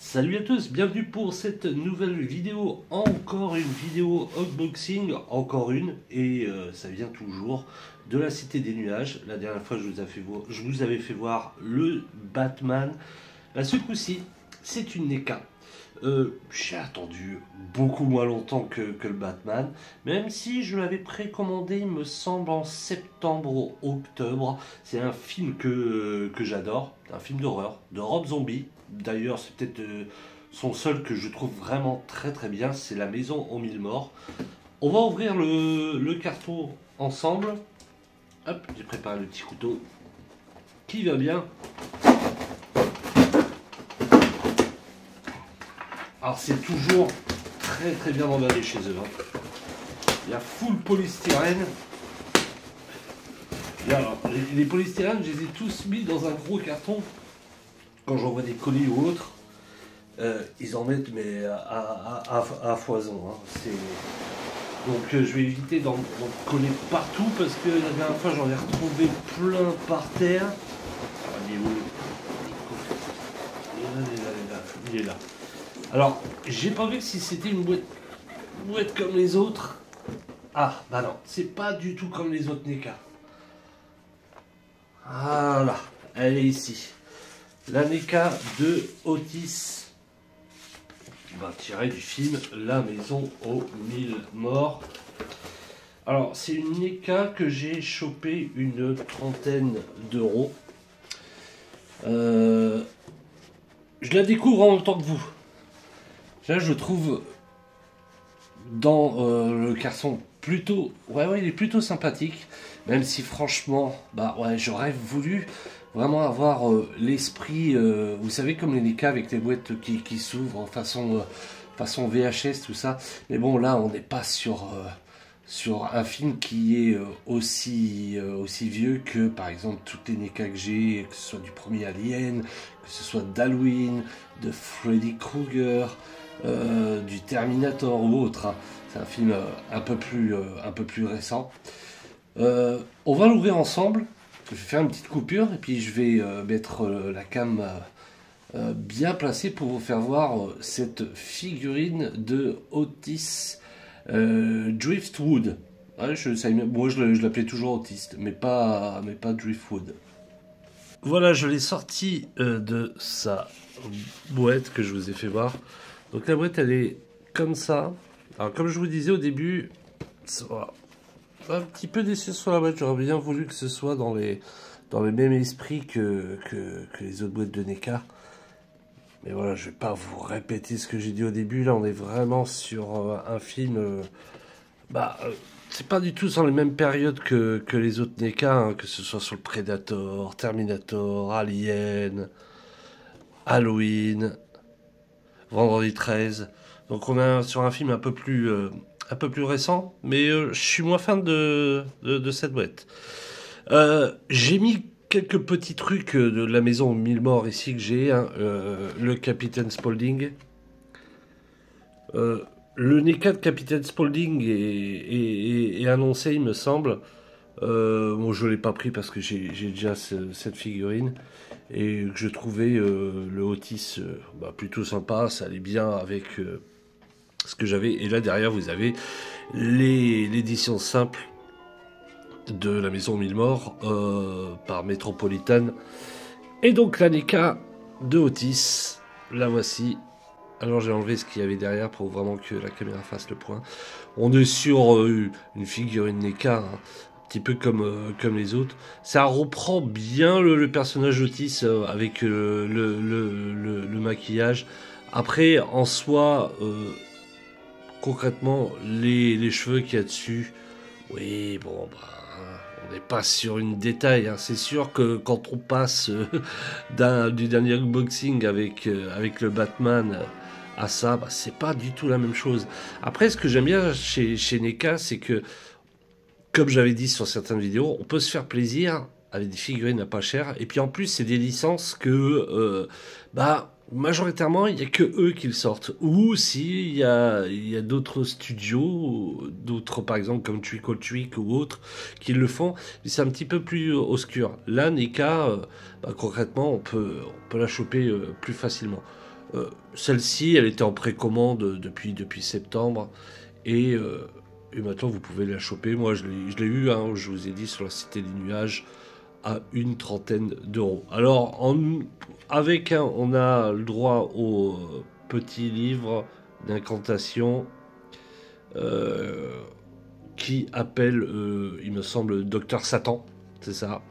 Salut à tous, bienvenue pour cette nouvelle vidéo, encore une vidéo unboxing, encore une, et ça vient toujours de la Cité des Nuages. La dernière fois je vous avais fait voir le Batman. Là, ce coup-ci, c'est une NECA. J'ai attendu beaucoup moins longtemps que le Batman, même si je l'avais précommandé, il me semble, en septembre ou octobre. C'est un film que j'adore, un film d'horreur, de Rob Zombie. D'ailleurs, c'est peut-être son seul que je trouve vraiment très très bien, c'est La Maison aux Mille Morts. On va ouvrir le carton ensemble. Hop, j'ai préparé le petit couteau qui va bien. Alors c'est toujours très très bien emballé chez eux. Il y a full polystyrène. Et alors, les polystyrènes, je les ai tous mis dans un gros carton. Quand j'envoie des colis ou autres, ils en mettent mais à foison. Hein. Donc je vais éviter d'en coller partout parce que la dernière fois j'en ai retrouvé plein par terre. Ah, il est où? Il est là. Alors, j'ai pas vu si c'était une boîte comme les autres. Ah, bah non, c'est pas du tout comme les autres NECA. Voilà, elle est ici. La NECA de Otis, tirée du film La Maison aux Mille Morts. Alors, c'est une NECA que j'ai chopé une trentaine d'euros. Je la découvre en même temps que vous. Là, je trouve dans le carton plutôt, ouais, il est plutôt sympathique, même si franchement, j'aurais voulu vraiment avoir l'esprit, vous savez, comme les NECA avec les boîtes qui s'ouvrent en façon VHS, tout ça. Mais bon, là, on n'est pas sur un film qui est aussi vieux que, par exemple, toutes les NECA que j'ai, que ce soit du premier Alien, que ce soit d'Halloween, de Freddy Krueger, du Terminator ou autre. Hein. C'est un film un peu plus récent. On va l'ouvrir ensemble. Je vais faire une petite coupure et puis je vais mettre la cam bien placée pour vous faire voir cette figurine de Otis Driftwood. Ouais, moi je l'appelais toujours Otis, mais pas Driftwood. Voilà, je l'ai sorti de sa boîte que je vous ai fait voir. Donc la boîte, elle est comme ça. Alors comme je vous disais au début, voilà, un petit peu déçu sur la boîte. J'aurais bien voulu que ce soit dans le même esprit que les autres boîtes de NECA. Mais voilà, je vais pas vous répéter ce que j'ai dit au début. Là, on est vraiment sur un film... c'est pas du tout sur les mêmes périodes que les autres NECA, hein, que ce soit sur le Predator, Terminator, Alien, Halloween, Vendredi 13. Donc on est sur un film un peu plus récent, mais je suis moins fan de cette boîte. J'ai mis quelques petits trucs de La Maison aux Mille Morts ici que j'ai. Hein, le Capitaine Spaulding. Le NECA de Capitaine Spaulding est annoncé, il me semble. Bon, je ne l'ai pas pris parce que j'ai déjà cette figurine. Et que je trouvais le Otis plutôt sympa. Ça allait bien avec ce que j'avais. Et là, derrière, vous avez l'édition simple de La Maison aux Mille Morts par Metropolitan. Et donc, la NECA de Otis. La voici. Alors j'ai enlevé ce qu'il y avait derrière pour vraiment que la caméra fasse le point. On est sur une figurine NECA, hein, un petit peu comme les autres. Ça reprend bien le personnage Otis avec le maquillage. Après, en soi, concrètement, les cheveux qu'il y a dessus, oui, bon, on n'est pas sur une détail. Hein. C'est sûr que quand on passe du dernier unboxing avec le Batman... à ça, c'est pas du tout la même chose. Après, ce que j'aime bien chez NECA, c'est que, comme j'avais dit sur certaines vidéos, on peut se faire plaisir avec des figurines à pas cher. Et puis en plus, c'est des licences que, majoritairement, il n'y a que eux qui le sortent. Ou si il y a d'autres studios, d'autres par exemple comme Trick or Trick ou autres, qui le font, mais c'est un petit peu plus obscur. Là, NECA, concrètement, on peut la choper plus facilement. Celle-ci, elle était en précommande depuis septembre. Et maintenant, vous pouvez la choper. Moi, je l'ai eu, hein, je vous ai dit, sur la Cité des Nuages, à une trentaine d'euros. Alors, avec, hein, on a le droit au petit livre d'incantation euh, qui appelle, il me semble, Docteur Satan. C'est ça,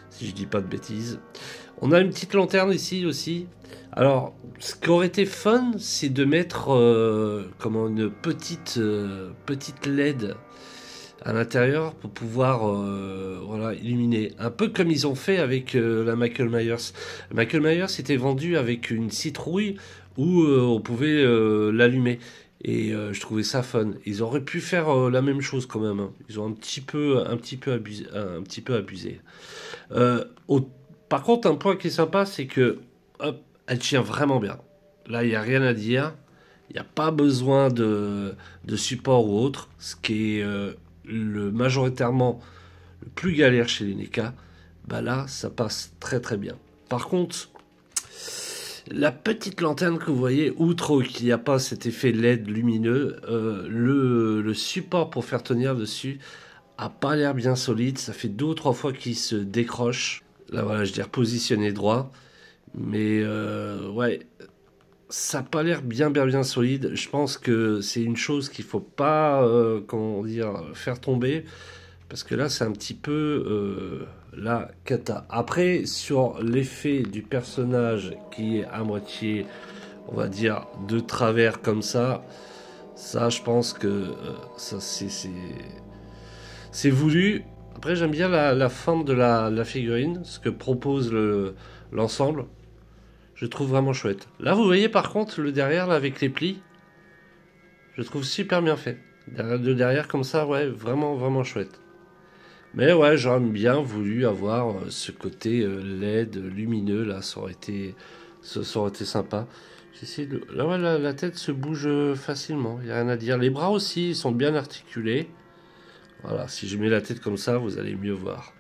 si je dis pas de bêtises. On a une petite lanterne ici aussi. Alors, ce qui aurait été fun, c'est de mettre comment une petite LED à l'intérieur pour pouvoir voilà, illuminer. Un peu comme ils ont fait avec la Michael Myers. Michael Myers était vendu avec une citrouille où on pouvait l'allumer. Et je trouvais ça fun. Ils auraient pu faire la même chose quand même, hein. Ils ont un petit peu abusé. Euh, au- Par contre, un point qui est sympa, c'est que hop, elle tient vraiment bien. Là, il n'y a rien à dire. Il n'y a pas besoin de support ou autre, ce qui est le majoritairement le plus galère chez les NECA. Bah là, ça passe très très bien. Par contre, la petite lanterne que vous voyez, outre qu'il n'y a pas cet effet LED lumineux, le support pour faire tenir dessus a pas l'air bien solide. Ça fait 2 ou 3 fois qu'il se décroche. Là, voilà, je l'ai repositionné droit. Mais ouais, ça n'a pas l'air bien solide. Je pense que c'est une chose qu'il faut pas, comment dire, faire tomber. Parce que là, c'est un petit peu la cata. Après, sur l'effet du personnage qui est à moitié, on va dire, de travers comme ça, je pense que ça, c'est voulu. Après, j'aime bien la forme de la figurine, ce que propose l'ensemble. Je trouve vraiment chouette. Là, vous voyez par contre le derrière là, avec les plis, je trouve super bien fait. De derrière comme ça, ouais, vraiment chouette. Mais ouais, j'aurais bien voulu avoir ce côté LED lumineux là, ça aurait été sympa. J'essaie de... Là, ouais, la tête se bouge facilement, il n'y a rien à dire. Les bras aussi, ils sont bien articulés. Voilà, si je mets la tête comme ça, vous allez mieux voir.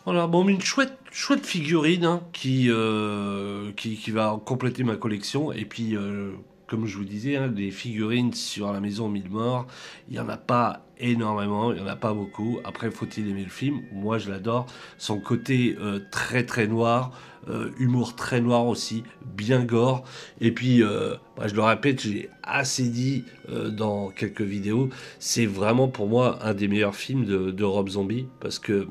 Voilà, bon, mais une chouette figurine hein, qui va compléter ma collection. Et puis, comme je vous disais, hein, des figurines sur la maison aux mille morts, il n'y en a pas énormément, il n'y en a pas beaucoup. Après, faut-il aimer le film? Moi, je l'adore. Son côté très noir, humour très noir aussi, bien gore. Et puis, bah, je le répète, j'ai assez dit dans quelques vidéos, c'est vraiment pour moi un des meilleurs films de Rob Zombie parce que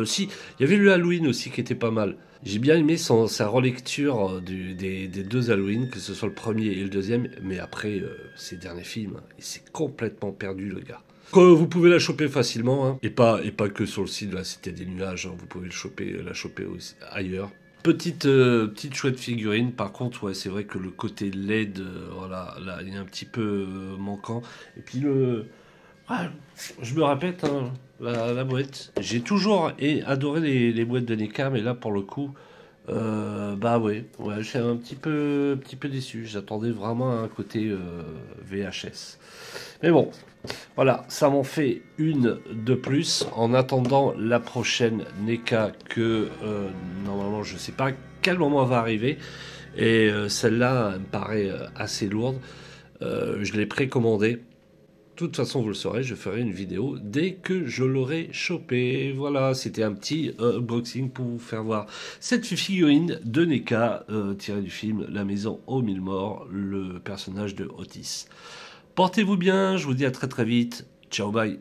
si, il y avait le Halloween aussi qui était pas mal. J'ai bien aimé sa relecture des deux Halloween, que ce soit le premier et le deuxième, mais après ses derniers films, il s'est complètement perdu le gars. Vous pouvez la choper facilement, hein, et pas que sur le site de la Cité des Nuages, hein, vous pouvez la choper aussi, ailleurs. Petite chouette figurine, par contre, ouais, c'est vrai que le côté LED, voilà, là, il est un petit peu manquant. Et puis ouais, je me répète, hein, la boîte. J'ai toujours adoré les boîtes de NECA, mais là, pour le coup, bah ouais, je suis un petit peu déçu. J'attendais vraiment un côté VHS. Mais bon, voilà, ça m'en fait une de plus. En attendant la prochaine NECA que normalement, je sais pas à quel moment elle va arriver. Et celle-là, elle me paraît assez lourde. Je l'ai précommandée. De toute façon, vous le saurez, je ferai une vidéo dès que je l'aurai chopé. Voilà, c'était un petit unboxing pour vous faire voir cette figurine de NECA tirée du film La Maison aux Mille Morts, le personnage de Otis. Portez-vous bien, je vous dis à très vite. Ciao, bye.